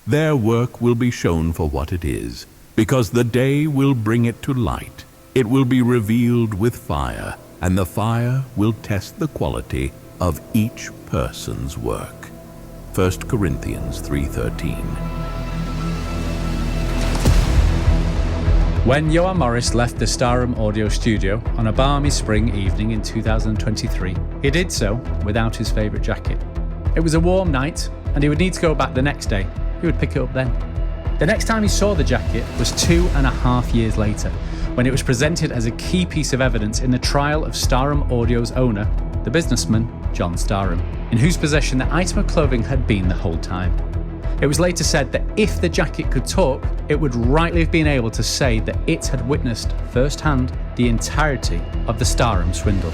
their work will be shown for what it is, because the day will bring it to light. It will be revealed with fire, and the fire will test the quality of each person's work. 1 Corinthians 3:13. When Johan Morris left the Staram audio studio on a balmy spring evening in 2023, he did so without his favourite jacket. It was a warm night, and he would need to go back the next day. He would pick it up then. The next time he saw the jacket was 2.5 years later, when it was presented as a key piece of evidence in the trial of Staram Audio's owner, the businessman John Staram, in whose possession the item of clothing had been the whole time. It was later said that if the jacket could talk, it would rightly have been able to say that it had witnessed firsthand the entirety of the Staram Swindle.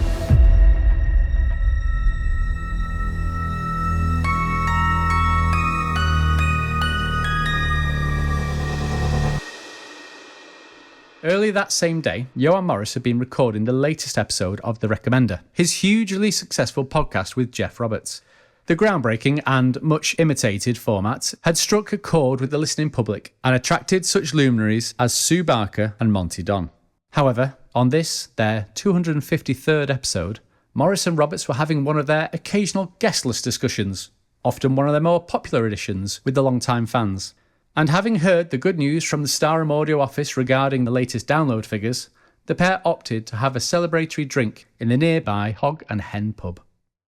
Early that same day, Johan Morris had been recording the latest episode of The Recommender, his hugely successful podcast with Geoff Roberts. The groundbreaking and much imitated format had struck a chord with the listening public and attracted such luminaries as Sue Barker and Monty Don. However, on this, their 253rd episode, Morris and Roberts were having one of their occasional guestless discussions, often one of their more popular editions with the long-time fans. And having heard the good news from the Staram Audio office regarding the latest download figures, the pair opted to have a celebratory drink in the nearby Hog and Hen pub.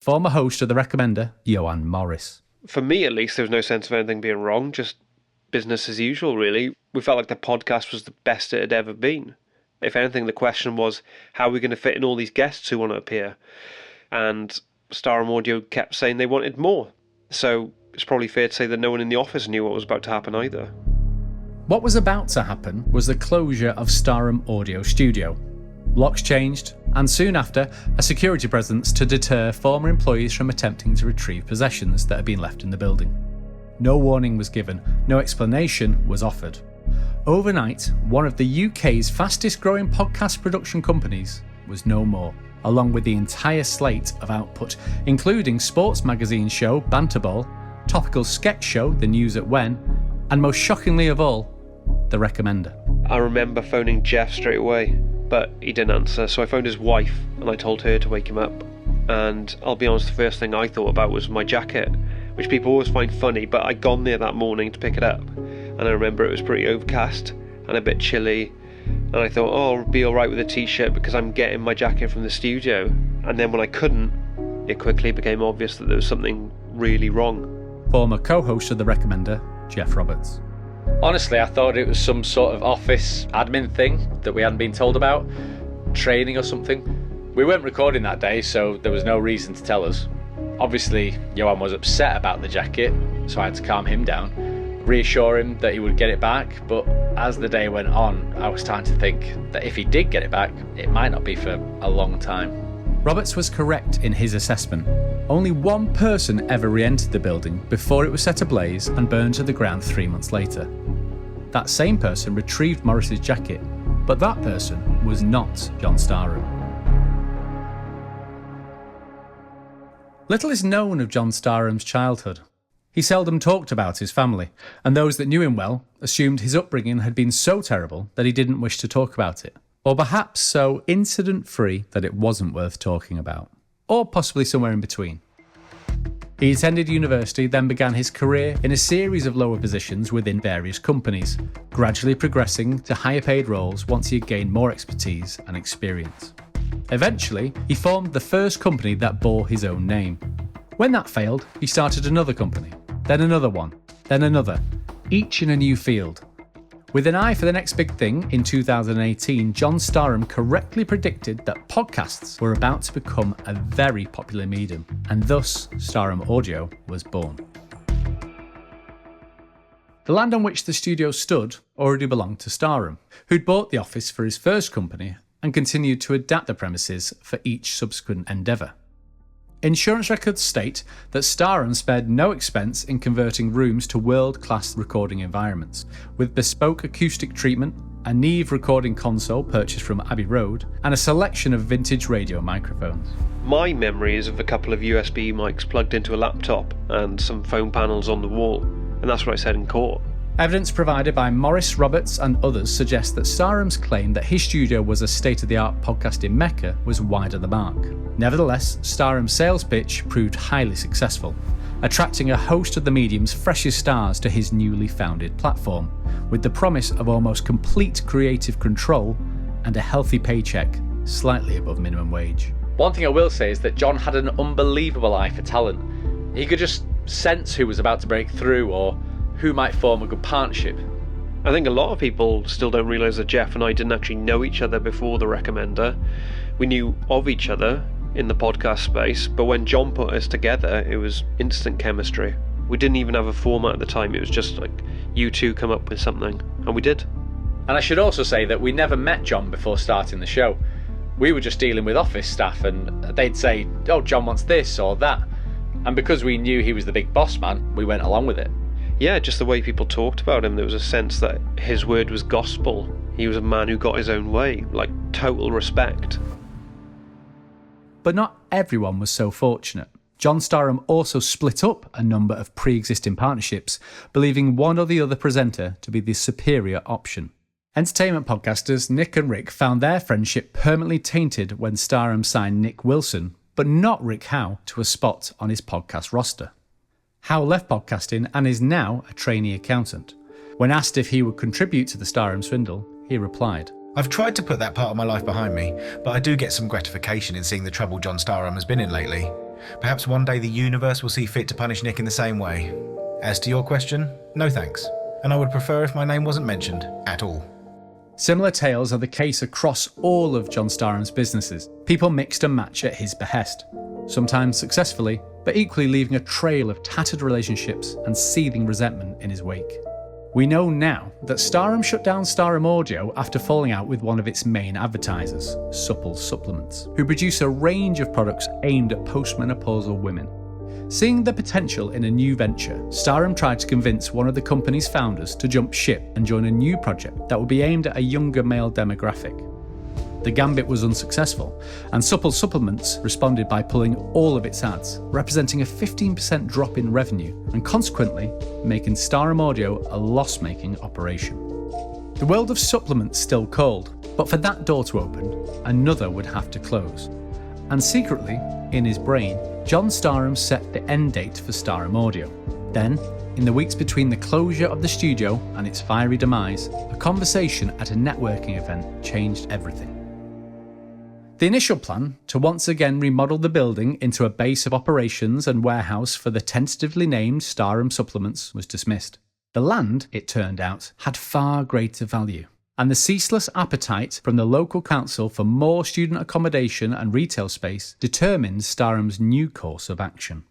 Former host of The Recommender, Johan Morris. For me, at least, there was no sense of anything being wrong, just business as usual, really. We felt like the podcast was the best it had ever been. If anything, the question was, how are we going to fit in all these guests who want to appear? And Staram Audio kept saying they wanted more. So it's probably fair to say that no one in the office knew what was about to happen either. What was about to happen was the closure of Staram Audio Studio. Locks changed, and soon after, a security presence to deter former employees from attempting to retrieve possessions that had been left in the building. No warning was given, no explanation was offered. Overnight, one of the UK's fastest growing podcast production companies was no more, along with the entire slate of output, including sports magazine show Banterball, topical sketch show The News at When, and most shockingly of all, The Recommender. I remember phoning Geoff straight away, but he didn't answer, so I phoned his wife and I told her to wake him up. And I'll be honest, the first thing I thought about was my jacket, which people always find funny, but I'd gone there that morning to pick it up, and I remember it was pretty overcast and a bit chilly, and I thought, oh, I'll be alright with a t-shirt because I'm getting my jacket from the studio. And then when I couldn't, it quickly became obvious that there was something really wrong. Former co-host of The Recommender, Geoff Roberts. Honestly, I thought it was some sort of office admin thing that we hadn't been told about, training or something. We weren't recording that day, so there was no reason to tell us. Obviously, Johan was upset about the jacket, so I had to calm him down, reassure him that he would get it back, but as the day went on, I was starting to think that if he did get it back, it might not be for a long time. Roberts was correct in his assessment. Only one person ever re-entered the building before it was set ablaze and burned to the ground 3 months later. That same person retrieved Morris's jacket, but that person was not John Staram. Little is known of John Staram's childhood. He seldom talked about his family, and those that knew him well assumed his upbringing had been so terrible that he didn't wish to talk about it, or perhaps so incident-free that it wasn't worth talking about, or possibly somewhere in between. He attended university, then began his career in a series of lower positions within various companies, gradually progressing to higher paid roles once he had gained more expertise and experience. Eventually, he formed the first company that bore his own name. When that failed, he started another company, then another one, then another, each in a new field. With an eye for the next big thing, in 2018, John Staram correctly predicted that podcasts were about to become a very popular medium, and thus Staram Audio was born. The land on which the studio stood already belonged to Staram, who'd bought the office for his first company and continued to adapt the premises for each subsequent endeavour. Insurance records state that Staram spared no expense in converting rooms to world-class recording environments, with bespoke acoustic treatment, a Neve recording console purchased from Abbey Road, and a selection of vintage radio microphones. My memory is of a couple of USB mics plugged into a laptop and some phone panels on the wall. and that's what I said in court. Evidence provided by Morris, Roberts and others suggests that Staram's claim that his studio was a state-of-the-art podcasting mecca was wide of the mark. Nevertheless, Staram's sales pitch proved highly successful, attracting a host of the medium's freshest stars to his newly founded platform, with the promise of almost complete creative control and a healthy paycheck slightly above minimum wage. One thing I will say is that John had an unbelievable eye for talent. He could just sense who was about to break through or who might form a good partnership. I think a lot of people still don't realise that Geoff and I didn't actually know each other before The Recommender. We knew of each other in the podcast space, but when John put us together, it was instant chemistry. We didn't even have a format at the time, it was just like, you two come up with something, and we did. And I should also say that we never met John before starting the show. We were just dealing with office staff and they'd say, oh, John wants this or that. And because we knew he was the big boss man, we went along with it. Yeah, just the way people talked about him, there was a sense that his word was gospel. He was a man who got his own way, like total respect. But not everyone was so fortunate. John Staram also split up a number of pre-existing partnerships, believing one or the other presenter to be the superior option. Entertainment podcasters Nick and Rick found their friendship permanently tainted when Staram signed Nick Wilson, but not Rick Howe, to a spot on his podcast roster. Howe left podcasting and is now a trainee accountant. When asked if he would contribute to the Staram Swindle, he replied, I've tried to put that part of my life behind me, but I do get some gratification in seeing the trouble John Staram has been in lately. Perhaps one day the universe will see fit to punish Nick in the same way. As to your question, no thanks. And I would prefer if my name wasn't mentioned at all. Similar tales are the case across all of John Staram's businesses. People mixed and matched at his behest, sometimes successfully, but equally leaving a trail of tattered relationships and seething resentment in his wake. We know now that Staram shut down Staram Audio after falling out with one of its main advertisers, Supple Supplements, who produce a range of products aimed at postmenopausal women. Seeing the potential in a new venture, Staram tried to convince one of the company's founders to jump ship and join a new project that would be aimed at a younger male demographic. The gambit was unsuccessful, and Supple Supplements responded by pulling all of its ads, representing a 15% drop in revenue and consequently making Staram Audio a loss-making operation. The world of supplements still called, but for that door to open, another would have to close. And secretly, in his brain, John Staram set the end date for Staram Audio. Then, in the weeks between the closure of the studio and its fiery demise, a conversation at a networking event changed everything. The initial plan, to once again remodel the building into a base of operations and warehouse for the tentatively named Staram Supplements, was dismissed. The land, it turned out, had far greater value, and the ceaseless appetite from the local council for more student accommodation and retail space determined Staram's new course of action.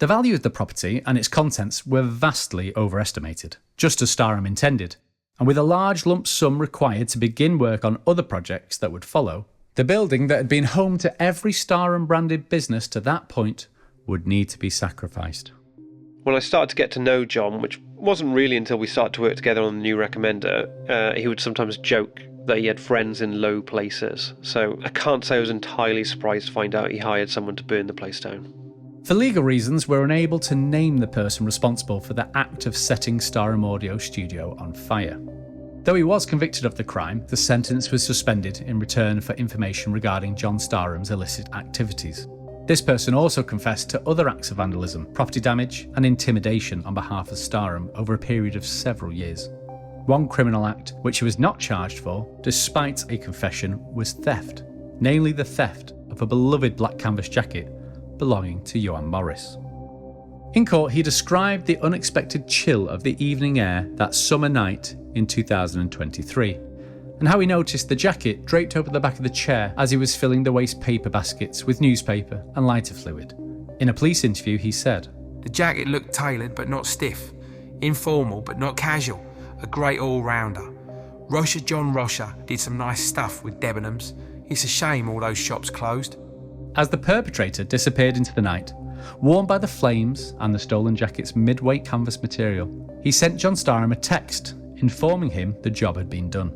The value of the property and its contents were vastly overestimated, just as Staram intended, and with a large lump sum required to begin work on other projects that would follow, the building that had been home to every Staram-branded business to that point would need to be sacrificed. When I started to get to know John, which wasn't really until we started to work together on the new Recommender, he would sometimes joke that he had friends in low places. So I can't say I was entirely surprised to find out he hired someone to burn the place down. For legal reasons, we're unable to name the person responsible for the act of setting Staram Audio Studio on fire. Though he was convicted of the crime, the sentence was suspended in return for information regarding John Staram's illicit activities. This person also confessed to other acts of vandalism, property damage, and intimidation on behalf of Staram over a period of several years. One criminal act, which he was not charged for, despite a confession, was theft, namely the theft of a beloved black canvas jacket belonging to Johan Morris. In court, he described the unexpected chill of the evening air that summer night in 2023, and how he noticed the jacket draped over the back of the chair as he was filling the waste paper baskets with newspaper and lighter fluid. In a police interview, he said, "The jacket looked tailored but not stiff, informal but not casual, a great all-rounder. Rosher John Rosher did some nice stuff with Debenhams. It's a shame all those shops closed." As the perpetrator disappeared into the night, warmed by the flames and the stolen jacket's mid-weight canvas material, he sent John Staram a text informing him the job had been done.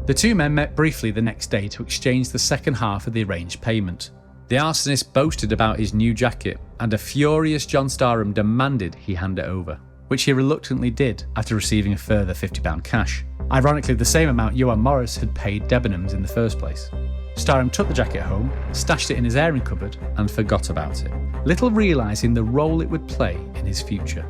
The two men met briefly the next day to exchange the second half of the arranged payment. The arsonist boasted about his new jacket, and a furious John Staram demanded he hand it over. which he reluctantly did after receiving a further £50 cash. Ironically, the same amount Johan Morris had paid Debenhams in the first place. Staram took the jacket home, stashed it in his airing cupboard, and forgot about it, little realising the role it would play in his future.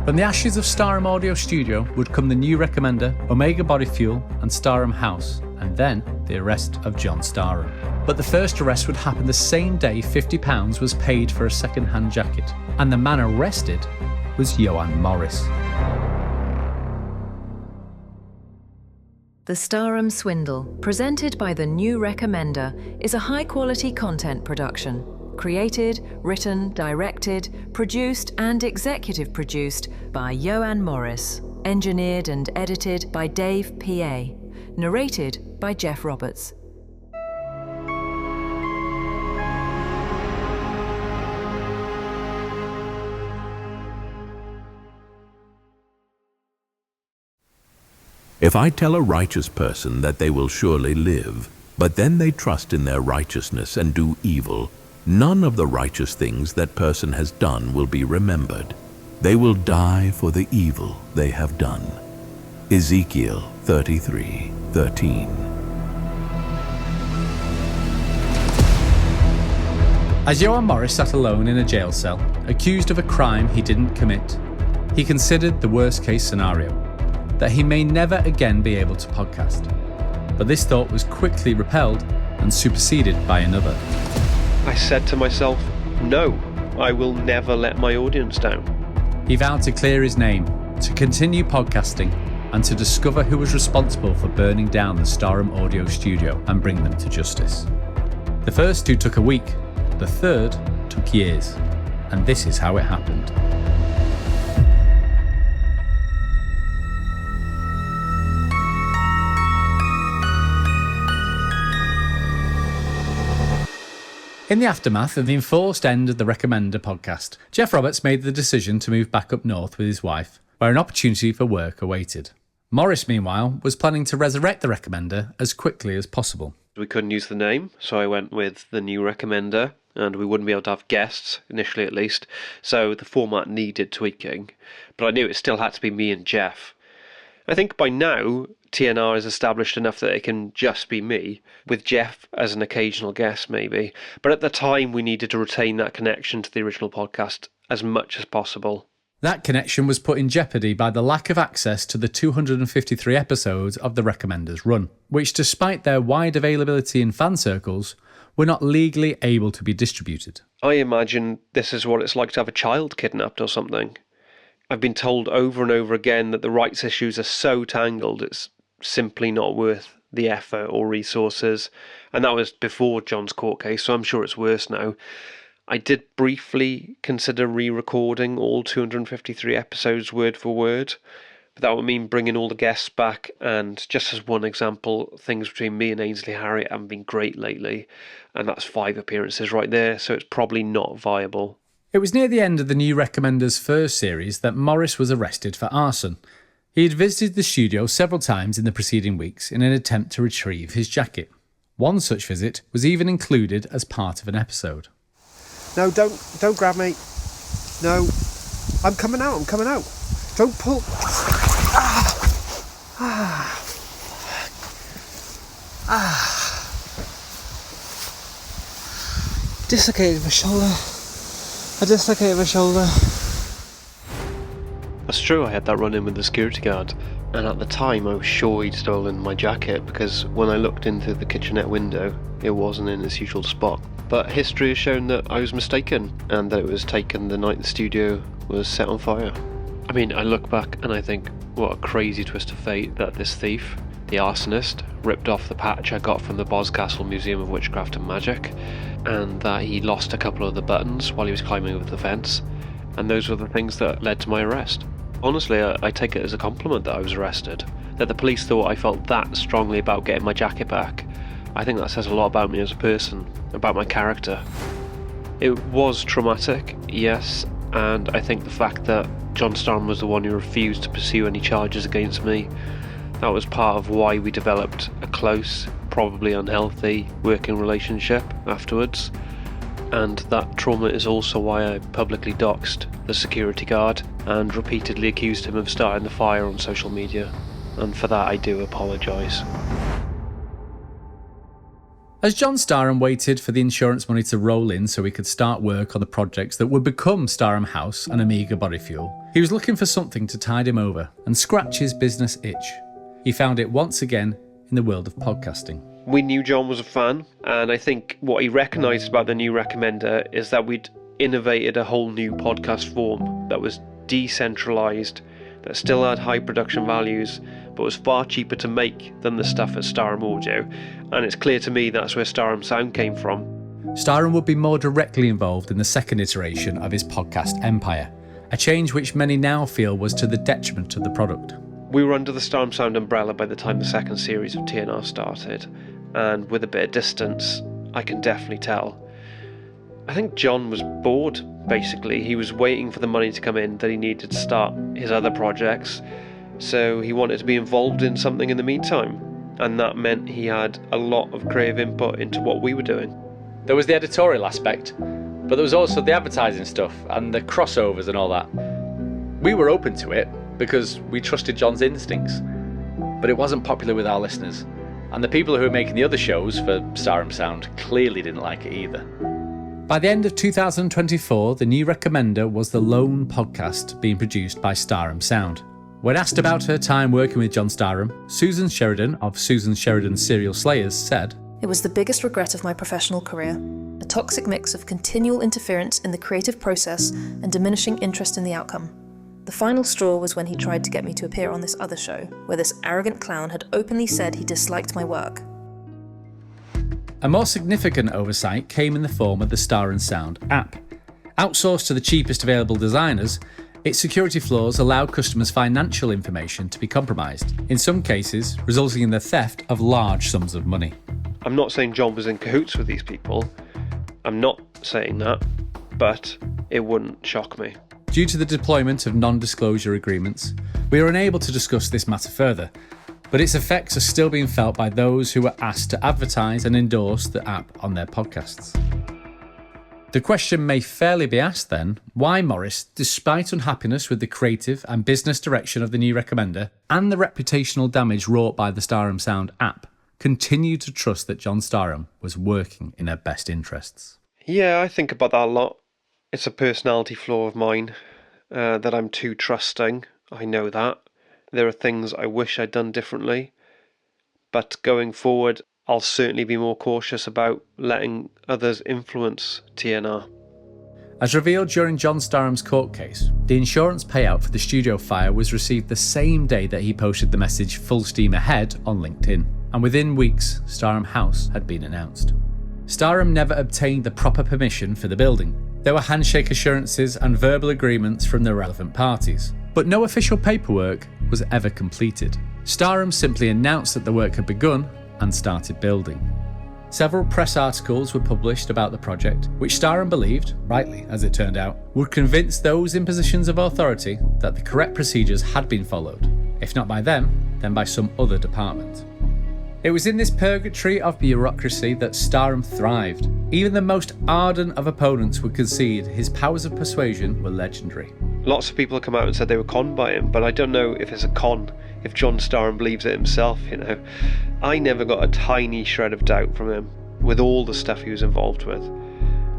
From the ashes of Staram Audio Studio would come the new Recommender, Omega Body Fuel, and Staram House, and then the arrest of John Staram. But the first arrest would happen the same day £50 was paid for a second-hand jacket, and the man arrested was Johan Morris. The Staram Swindle, presented by the new Recommender, is a high-quality content production. Created, written, directed, produced and executive produced by Johan Morris. Engineered and edited by Dave P.A. Narrated by Geoff Roberts. If I tell a righteous person that they will surely live, but then they trust in their righteousness and do evil, none of the righteous things that person has done will be remembered. They will die for the evil they have done. Ezekiel 33:13. As Johan Morris sat alone in a jail cell, accused of a crime he didn't commit, he considered the worst-case scenario, that he may never again be able to podcast. But this thought was quickly repelled and superseded by another. I said to myself, no, I will never let my audience down. He vowed to clear his name, to continue podcasting, and to discover who was responsible for burning down the Staram Audio Studio and bring them to justice. The first two took a week, the third took years, and this is how it happened. In the aftermath of the enforced end of the Recommender podcast, Geoff Roberts made the decision to move back up north with his wife, where an opportunity for work awaited. Morris, meanwhile, was planning to resurrect the Recommender as quickly as possible. We couldn't use the name, so I went with the new Recommender, and we wouldn't be able to have guests, initially at least, so the format needed tweaking. But I knew it still had to be me and Geoff. I think by now, TNR is established enough that it can just be me, with Geoff as an occasional guest maybe. But at the time, we needed to retain that connection to the original podcast as much as possible. That connection was put in jeopardy by the lack of access to the 253 episodes of the Recommender's run, which, despite their wide availability in fan circles, were not legally able to be distributed. I imagine this is what it's like to have a child kidnapped or something. I've been told over and over again that the rights issues are so tangled it's simply not worth the effort or resources. And that was before John's court case, so I'm sure it's worse now. I did briefly consider re-recording all 253 episodes word for word, but that would mean bringing all the guests back, and just as one example, things between me and Ainsley Harriott haven't been great lately, and that's 5 appearances right there, so it's probably not viable. It was near the end of the new Recommender's first series that Morris was arrested for arson. He had visited the studio several times in the preceding weeks in an attempt to retrieve his jacket. One such visit was even included as part of an episode. No, don't grab me. No, I'm coming out. Don't pull. Dislocated my shoulder. I dislocated my shoulder. That's true, I had that run-in with the security guard, and at the time I was sure he'd stolen my jacket because when I looked into the kitchenette window, it wasn't in its usual spot. But history has shown that I was mistaken, and that it was taken the night the studio was set on fire. I mean, I look back and I think, what a crazy twist of fate that this thief, the arsonist, ripped off the patch I got from the Boscastle Museum of Witchcraft and Magic, and that he lost a couple of the buttons while he was climbing over the fence, and those were the things that led to my arrest. Honestly, I take it as a compliment that I was arrested, that the police thought I felt that strongly about getting my jacket back. I think that says a lot about me as a person, about my character. It was traumatic, yes, and I think the fact that John Staram was the one who refused to pursue any charges against me, that was part of why we developed a close, probably unhealthy, working relationship afterwards. And that trauma is also why I publicly doxed the security guard and repeatedly accused him of starting the fire on social media, and for that I do apologise. As John Staram waited for the insurance money to roll in so he could start work on the projects that would become Staram House and Amiga Body Fuel, he was looking for something to tide him over and scratch his business itch. He found it once again in the world of podcasting. We knew John was a fan, and I think what he recognised about the new Recommender is that we'd innovated a whole new podcast form that was decentralised, that still had high production values, but was far cheaper to make than the stuff at Staram Audio, and it's clear to me that's where Staram Sound came from. Staram would be more directly involved in the second iteration of his podcast empire, a change which many now feel was to the detriment of the product. We were under the Staram Sound umbrella by the time the second series of TNR started, and with a bit of distance, I can definitely tell. I think John was bored, basically. He was waiting for the money to come in that he needed to start his other projects, so he wanted to be involved in something in the meantime, and that meant he had a lot of creative input into what we were doing. There was the editorial aspect, but there was also the advertising stuff and the crossovers and all that. We were open to it because we trusted John's instincts, but it wasn't popular with our listeners, and the people who were making the other shows for Staram Sound clearly didn't like it either. By the end of 2024, the new Recommender was the lone podcast being produced by Staram Sound. When asked about her time working with John Staram, Susan Sheridan of Susan Sheridan's Serial Slayers said, "It was the biggest regret of my professional career. A toxic mix of continual interference in the creative process and diminishing interest in the outcome. The final straw was when he tried to get me to appear on this other show, where this arrogant clown had openly said he disliked my work." A more significant oversight came in the form of the Staram Sound app. Outsourced to the cheapest available designers, its security flaws allowed customers' financial information to be compromised, in some cases resulting in the theft of large sums of money. I'm not saying John was in cahoots with these people. I'm not saying that, but it wouldn't shock me. Due to the deployment of non-disclosure agreements, we are unable to discuss this matter further, but its effects are still being felt by those who were asked to advertise and endorse the app on their podcasts. The question may fairly be asked then, why Morris, despite unhappiness with the creative and business direction of the new Recommender and the reputational damage wrought by the Staram Sound app, continued to trust that John Staram was working in her best interests. Yeah, I think about that a lot. It's a personality flaw of mine, that I'm too trusting. I know that. There are things I wish I'd done differently, but going forward, I'll certainly be more cautious about letting others influence TNR. As revealed during John Staram's court case, the insurance payout for the studio fire was received the same day that he posted the message "full steam ahead" on LinkedIn, and within weeks, Staram House had been announced. Staram never obtained the proper permission for the building. There were handshake assurances and verbal agreements from the relevant parties, but no official paperwork was ever completed. Staram simply announced that the work had begun and started building. Several press articles were published about the project, which Staram believed, rightly as it turned out, would convince those in positions of authority that the correct procedures had been followed, if not by them, then by some other department. It was in this purgatory of bureaucracy that Staram thrived. Even the most ardent of opponents would concede his powers of persuasion were legendary. Lots of people have come out and said they were conned by him, but I don't know if it's a con, if John Staram believes it himself, you know. I never got a tiny shred of doubt from him, with all the stuff he was involved with.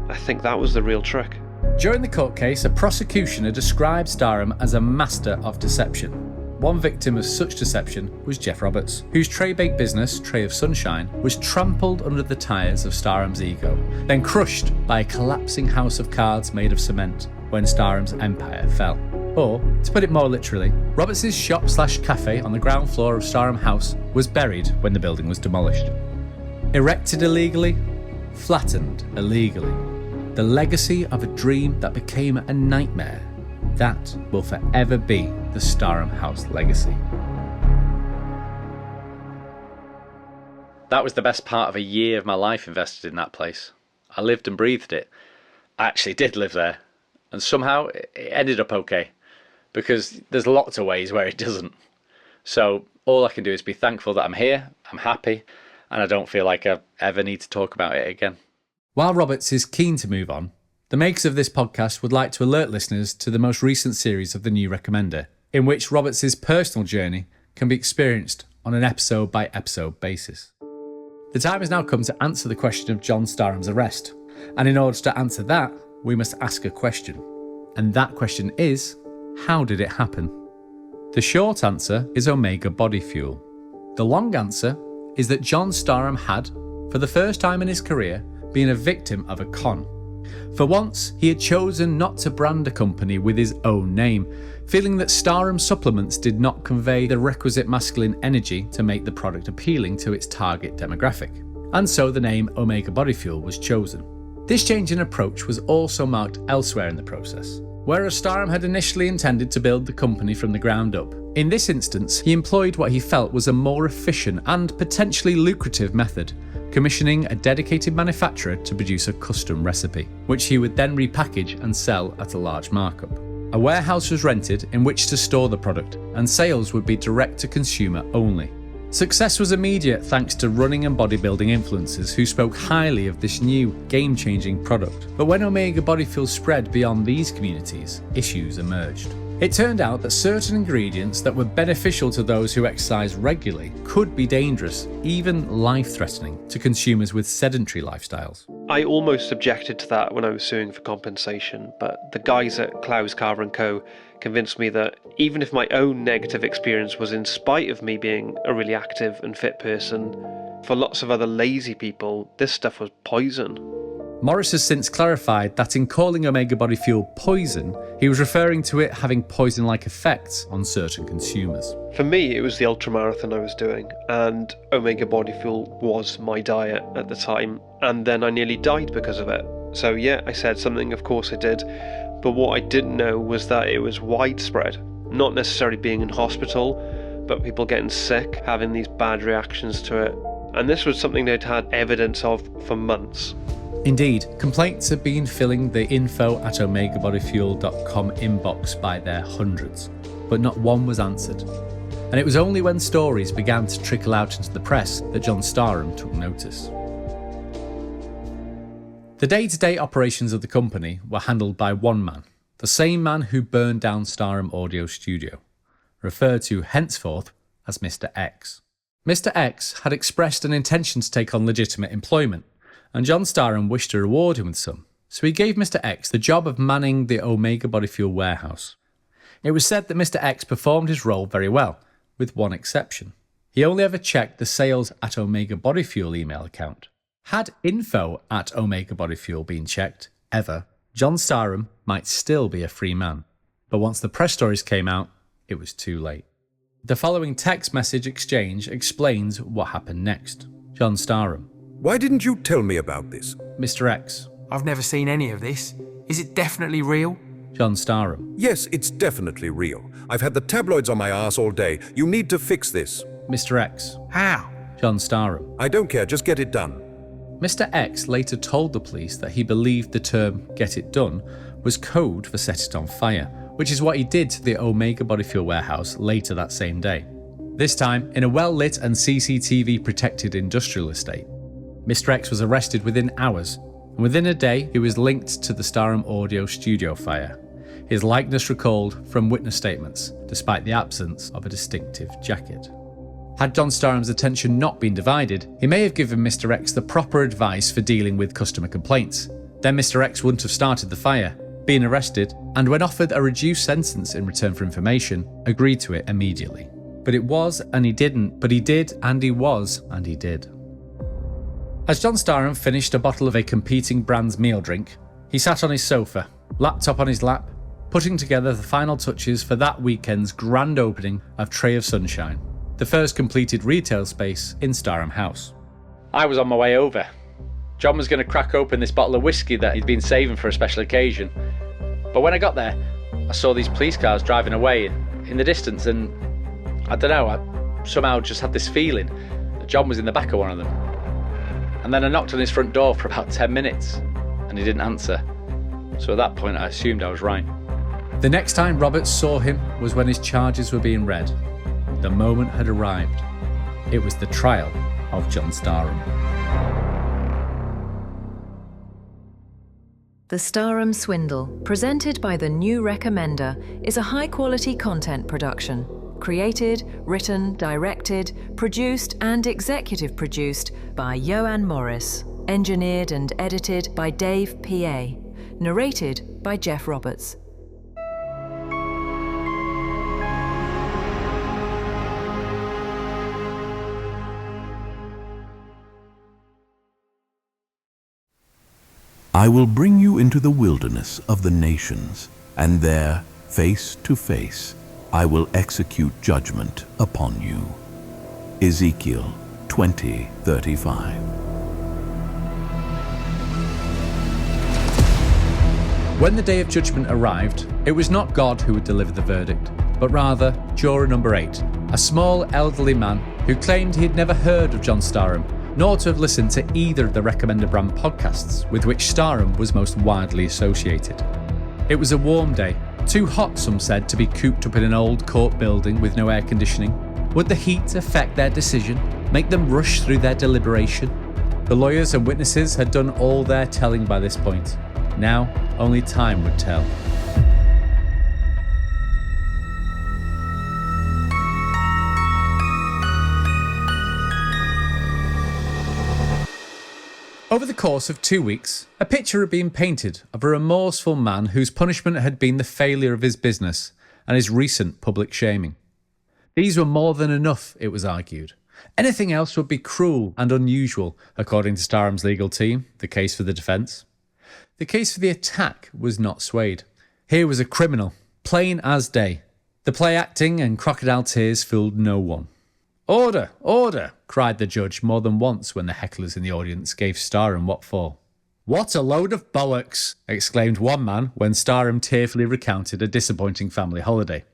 I think that was the real trick. During the court case, a prosecutioner described Staram as a master of deception. One victim of such deception was Geoff Roberts, whose tray-baked business, Tray of Sunshine, was trampled under the tyres of Staram's ego, then crushed by a collapsing house of cards made of cement when Staram's empire fell. Or, to put it more literally, Roberts' shop/cafe on the ground floor of Staram House was buried when the building was demolished. Erected illegally, flattened illegally. The legacy of a dream that became a nightmare. That will forever be the Staram House legacy. That was the best part of a year of my life invested in that place. I lived and breathed it. I actually did live there. And somehow it ended up okay. Because there's lots of ways where it doesn't. So all I can do is be thankful that I'm here, I'm happy, and I don't feel like I ever need to talk about it again. While Roberts is keen to move on, The makers of this podcast would like to alert listeners to the most recent series of The New Recommender, in which Roberts' personal journey can be experienced on an episode-by-episode basis. The time has now come to answer the question of John Staram's arrest, and in order to answer that, we must ask a question. And that question is, how did it happen? The short answer is Omega body fuel. The long answer is that John Staram had, for the first time in his career, been a victim of a con. For once, he had chosen not to brand a company with his own name, feeling that Staram supplements did not convey the requisite masculine energy to make the product appealing to its target demographic. And so the name Omega Body Fuel was chosen. This change in approach was also marked elsewhere in the process. Whereas Staram had initially intended to build the company from the ground up, in this instance he employed what he felt was a more efficient and potentially lucrative method, commissioning a dedicated manufacturer to produce a custom recipe, which he would then repackage and sell at a large markup. A warehouse was rented in which to store the product, and sales would be direct to consumer only. Success was immediate thanks to running and bodybuilding influencers who spoke highly of this new, game-changing product. But when Omega Body Fuel spread beyond these communities, issues emerged. It turned out that certain ingredients that were beneficial to those who exercise regularly could be dangerous, even life-threatening, to consumers with sedentary lifestyles. I almost objected to that when I was suing for compensation, but the guys at Klaus Carver & Co. convinced me that even if my own negative experience was in spite of me being a really active and fit person, for lots of other lazy people, this stuff was poison. Morris has since clarified that in calling Omega Body Fuel poison, he was referring to it having poison-like effects on certain consumers. For me, it was the ultramarathon I was doing, and Omega Body Fuel was my diet at the time, and then I nearly died because of it. So yeah, I said something, of course I did, but what I didn't know was that it was widespread, not necessarily being in hospital, but people getting sick, having these bad reactions to it, and this was something they'd had evidence of for months. Indeed, complaints have been filling the info@omegabodyfuel.com inbox by their hundreds, but not one was answered. And it was only when stories began to trickle out into the press that John Staram took notice. The day-to-day operations of the company were handled by one man, the same man who burned down Staram Audio Studio, referred to henceforth as Mr. X. Mr. X had expressed an intention to take on legitimate employment, and John Staram wished to reward him with some, so he gave Mr. X the job of manning the Omega Body Fuel warehouse. It was said that Mr. X performed his role very well, with one exception. He only ever checked the sales at Omega Body Fuel email account. Had info@Omega Body Fuel been checked, ever, John Staram might still be a free man. But once the press stories came out, it was too late. The following text message exchange explains what happened next. John Staram. Why didn't you tell me about this? Mr. X. I've never seen any of this. Is it definitely real? John Staram. Yes, it's definitely real. I've had the tabloids on my ass all day. You need to fix this. Mr. X. How? John Staram. I don't care, just get it done. Mr. X later told the police that he believed the term "get it done" was code for set it on fire, which is what he did to the Omega Body Fuel warehouse later that same day. This time in a well-lit and CCTV-protected industrial estate. Mr. X was arrested within hours, and within a day he was linked to the Staram Audio Studio fire. His likeness recalled from witness statements, despite the absence of a distinctive jacket. Had John Staram's attention not been divided, he may have given Mr. X the proper advice for dealing with customer complaints. Then Mr. X wouldn't have started the fire, been arrested, and when offered a reduced sentence in return for information, agreed to it immediately. But it was and he didn't, but he did and he was and he did. As John Staram finished a bottle of a competing brand's meal drink, he sat on his sofa, laptop on his lap, putting together the final touches for that weekend's grand opening of Tray of Sunshine, the first completed retail space in Staram House. I was on my way over. John was going to crack open this bottle of whiskey that he'd been saving for a special occasion. But when I got there, I saw these police cars driving away in the distance, and I don't know, I somehow just had this feeling that John was in the back of one of them. And then I knocked on his front door for about 10 minutes, and he didn't answer. So at that point, I assumed I was right. The next time Roberts saw him was when his charges were being read. The moment had arrived. It was the trial of John Staram. The Staram Swindle, presented by the New Recommender, is a high-quality content production. Created, written, directed, produced and executive produced by Joanne Morris. Engineered and edited by Dave P.A. Narrated by Geoff Roberts. I will bring you into the wilderness of the nations, and there, face to face, I will execute judgment upon you. Ezekiel 20:35. When the day of judgment arrived, it was not God who would deliver the verdict, but rather juror number 8, a small elderly man who claimed he had never heard of John Staram, nor to have listened to either of the Recommender brand podcasts with which Staram was most widely associated. It was a warm day, too hot, some said, to be cooped up in an old court building with no air conditioning. Would the heat affect their decision, make them rush through their deliberation? The lawyers and witnesses had done all their telling by this point. Now, only time would tell. Over the course of 2 weeks, a picture had been painted of a remorseful man whose punishment had been the failure of his business and his recent public shaming. These were more than enough, it was argued. Anything else would be cruel and unusual, according to Staram's legal team, the case for the defence. The case for the attack was not swayed. Here was a criminal, plain as day. The play acting and crocodile tears fooled no one. "Order! Order!" cried the judge more than once when the hecklers in the audience gave Staram what for. "What a load of bollocks!" exclaimed one man when Staram tearfully recounted a disappointing family holiday.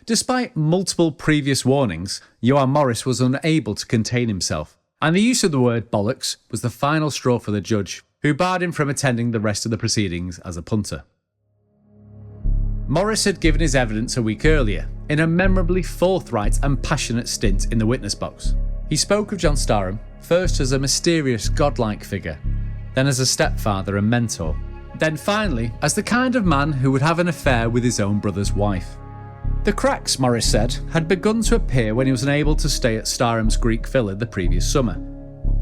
Despite multiple previous warnings, Joanne Morris was unable to contain himself, and the use of the word bollocks was the final straw for the judge, who barred him from attending the rest of the proceedings as a punter. Morris had given his evidence a week earlier, in a memorably forthright and passionate stint in the witness box. He spoke of John Staram, first as a mysterious godlike figure, then as a stepfather and mentor, then finally as the kind of man who would have an affair with his own brother's wife. The cracks, Morris said, had begun to appear when he was unable to stay at Staram's Greek villa the previous summer.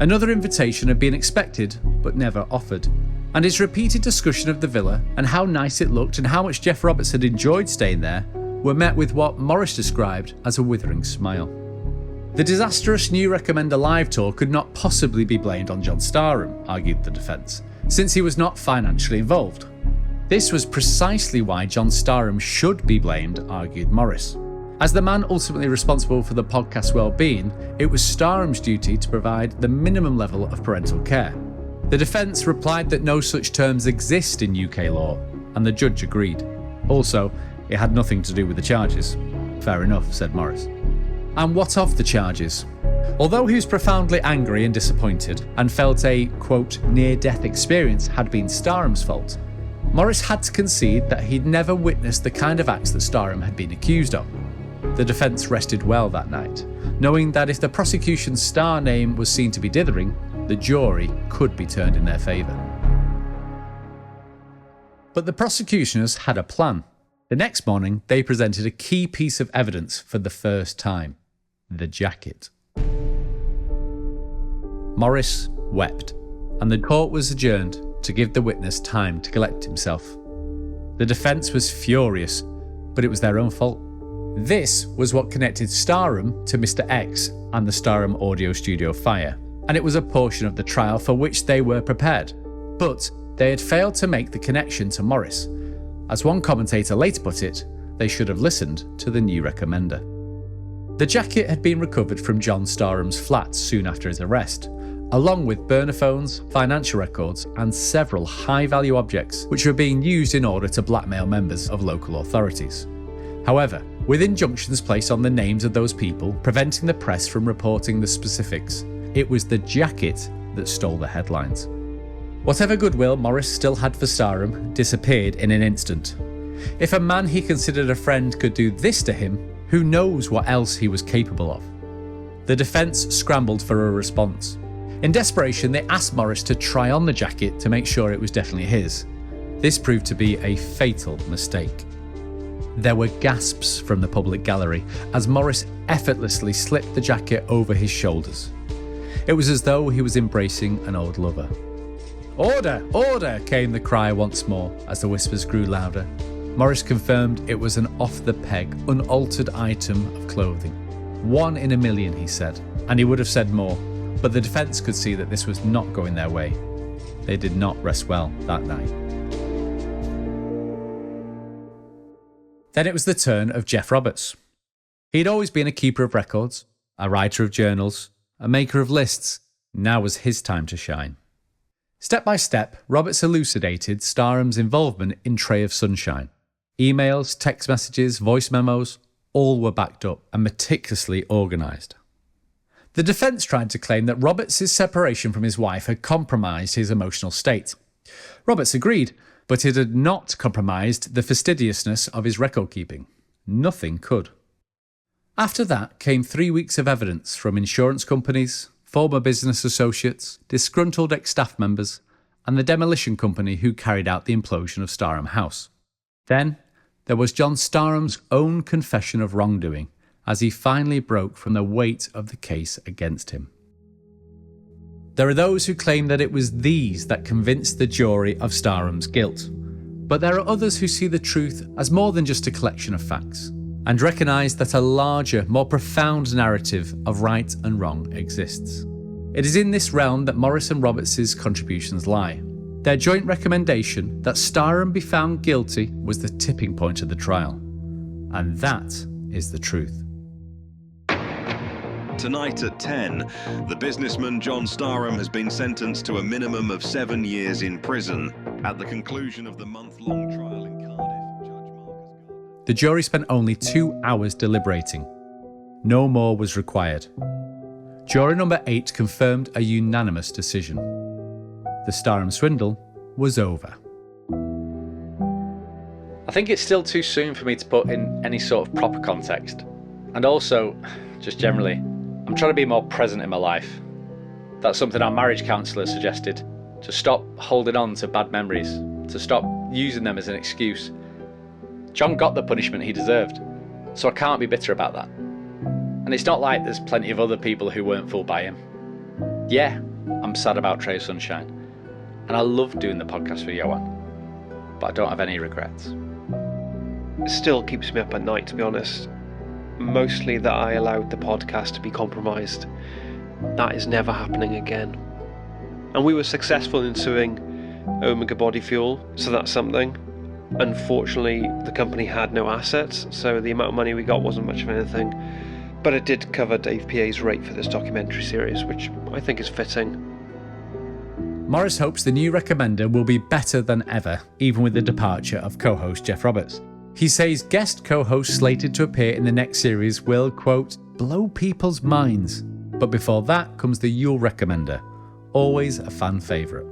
Another invitation had been expected, but never offered, and his repeated discussion of the villa and how nice it looked and how much Geoff Roberts had enjoyed staying there were met with what Morris described as a withering smile. The disastrous New Recommender live tour could not possibly be blamed on John Staram, argued the defence, since he was not financially involved. This was precisely why John Staram should be blamed, argued Morris. As the man ultimately responsible for the podcast's well-being, it was Staram's duty to provide the minimum level of parental care. The defence replied that no such terms exist in UK law, and the judge agreed. Also, it had nothing to do with the charges. Fair enough, said Morris. And what of the charges? Although he was profoundly angry and disappointed, and felt a, quote, near-death experience had been Staram's fault, Morris had to concede that he'd never witnessed the kind of acts that Staram had been accused of. The defence rested well that night, knowing that if the prosecution's star name was seen to be dithering, the jury could be turned in their favour. But the prosecutioners had a plan. The next morning, they presented a key piece of evidence for the first time: the jacket. Morris wept, and the court was adjourned to give the witness time to collect himself. The defence was furious, but it was their own fault. This was what connected Staram to Mr. X and the Staram audio studio fire, and it was a portion of the trial for which they were prepared. But they had failed to make the connection to Morris. As one commentator later put it, they should have listened to the New Recommender. The jacket had been recovered from John Staram's flat soon after his arrest, along with burner phones, financial records, and several high-value objects which were being used in order to blackmail members of local authorities. However, with injunctions placed on the names of those people, preventing the press from reporting the specifics, it was the jacket that stole the headlines. Whatever goodwill Morris still had for Staram disappeared in an instant. If a man he considered a friend could do this to him, who knows what else he was capable of? The defence scrambled for a response. In desperation, they asked Morris to try on the jacket to make sure it was definitely his. This proved to be a fatal mistake. There were gasps from the public gallery as Morris effortlessly slipped the jacket over his shoulders. It was as though he was embracing an old lover. "Order! Order!" came the cry once more as the whispers grew louder. Morris confirmed it was an off-the-peg, unaltered item of clothing. 1 in a million, he said, and he would have said more, but the defence could see that this was not going their way. They did not rest well that night. Then it was the turn of Geoff Roberts. He'd always been a keeper of records, a writer of journals, a maker of lists. Now was his time to shine. Step by step, Roberts elucidated Staram's involvement in Tray of Sunshine. Emails, text messages, voice memos, all were backed up and meticulously organised. The defence tried to claim that Roberts' separation from his wife had compromised his emotional state. Roberts agreed, but it had not compromised the fastidiousness of his record keeping. Nothing could. After that came 3 weeks of evidence from insurance companies, former business associates, disgruntled ex-staff members, and the demolition company who carried out the implosion of Staram House. Then there was John Staram's own confession of wrongdoing as he finally broke from the weight of the case against him. There are those who claim that it was these that convinced the jury of Staram's guilt, but there are others who see the truth as more than just a collection of facts and recognise that a larger, more profound narrative of right and wrong exists. It is in this realm that Morris and Roberts' contributions lie. Their joint recommendation that Staram be found guilty was the tipping point of the trial. And that is the truth. Tonight at 10, the businessman John Staram has been sentenced to a minimum of 7 years in prison. At the conclusion of the month-long trial in Cardiff, Judge Marcus... The jury spent only 2 hours deliberating. No more was required. Jury number 8 confirmed a unanimous decision. The Staram Swindle was over. I think it's still too soon for me to put in any sort of proper context. And also, just generally, I'm trying to be more present in my life. That's something our marriage counsellor suggested. To stop holding on to bad memories. To stop using them as an excuse. John got the punishment he deserved, so I can't be bitter about that. And it's not like there's plenty of other people who weren't fooled by him. Yeah, I'm sad about Tray of Sunshine, and I love doing the podcast for Johan, but I don't have any regrets. It still keeps me up at night, to be honest. Mostly that I allowed the podcast to be compromised. That is never happening again. And we were successful in suing Omega Body Fuel, so that's something. Unfortunately, the company had no assets, so the amount of money we got wasn't much of anything. But it did cover Dave PA's rate for this documentary series, which I think is fitting. Morris hopes the new recommender will be better than ever, even with the departure of co-host Geoff Roberts. He says guest co-hosts slated to appear in the next series will, quote, blow people's minds. But before that comes the Yule recommender, always a fan favourite.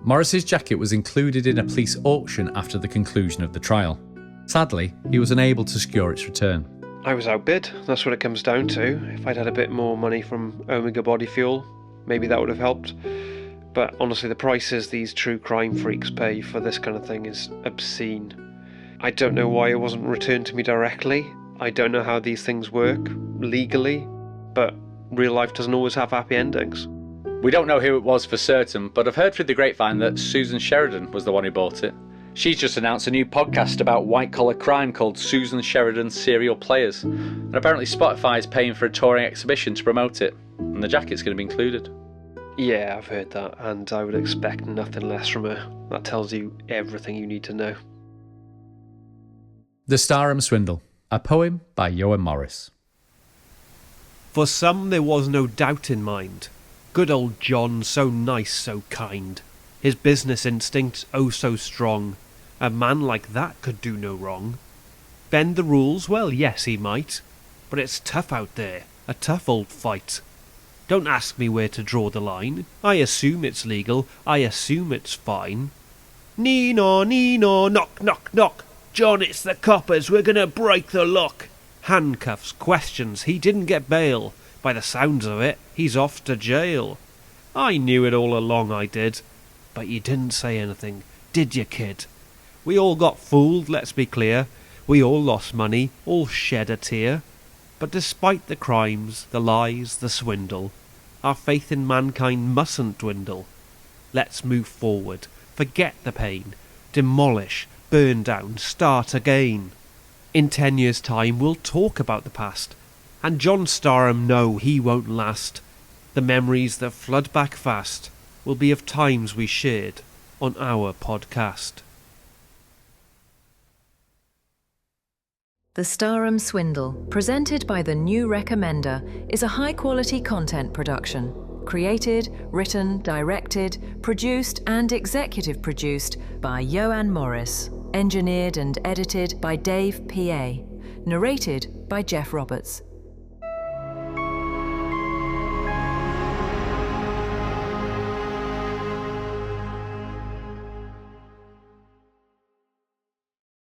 Morris's jacket was included in a police auction after the conclusion of the trial. Sadly, he was unable to secure its return. I was outbid, that's what it comes down to. If I'd had a bit more money from Omega Body Fuel, maybe that would have helped. But honestly, the prices these true crime freaks pay for this kind of thing is obscene. I don't know why it wasn't returned to me directly. I don't know how these things work legally, but real life doesn't always have happy endings. We don't know who it was for certain, but I've heard through the grapevine that Susan Sheridan was the one who bought it. She's just announced a new podcast about white-collar crime called Susan Sheridan's Serial Players. And apparently Spotify is paying for a touring exhibition to promote it. And the jacket's going to be included. Yeah, I've heard that, and I would expect nothing less from her. That tells you everything you need to know. The Staram Swindle, a poem by Johan Morris. For some there was no doubt in mind. Good old John, so nice, so kind. His business instinct, oh so strong. A man like that could do no wrong. Bend the rules, well yes he might. But it's tough out there, a tough old fight. Don't ask me where to draw the line. I assume it's legal, I assume it's fine. Nino, knock, knock, knock. John, it's the coppers, we're gonna break the lock. Handcuffs, questions, he didn't get bail. By the sounds of it, he's off to jail. I knew it all along, I did. But you didn't say anything. did you, kid? We all got fooled, let's be clear. We all lost money, all shed a tear. But despite the crimes, the lies, the swindle, our faith in mankind mustn't dwindle. Let's move forward, forget the pain, demolish, burn down, start again. In 10 years' time we'll talk about the past, and John Staram, no, he won't last. The memories that flood back fast will be of times we shared on our podcast. The Staram Swindle, presented by the New Recommender, is a high-quality content production. Created, written, directed, produced and executive produced by Joanne Morris. Engineered and edited by Dave P.A. Narrated by Geoff Roberts.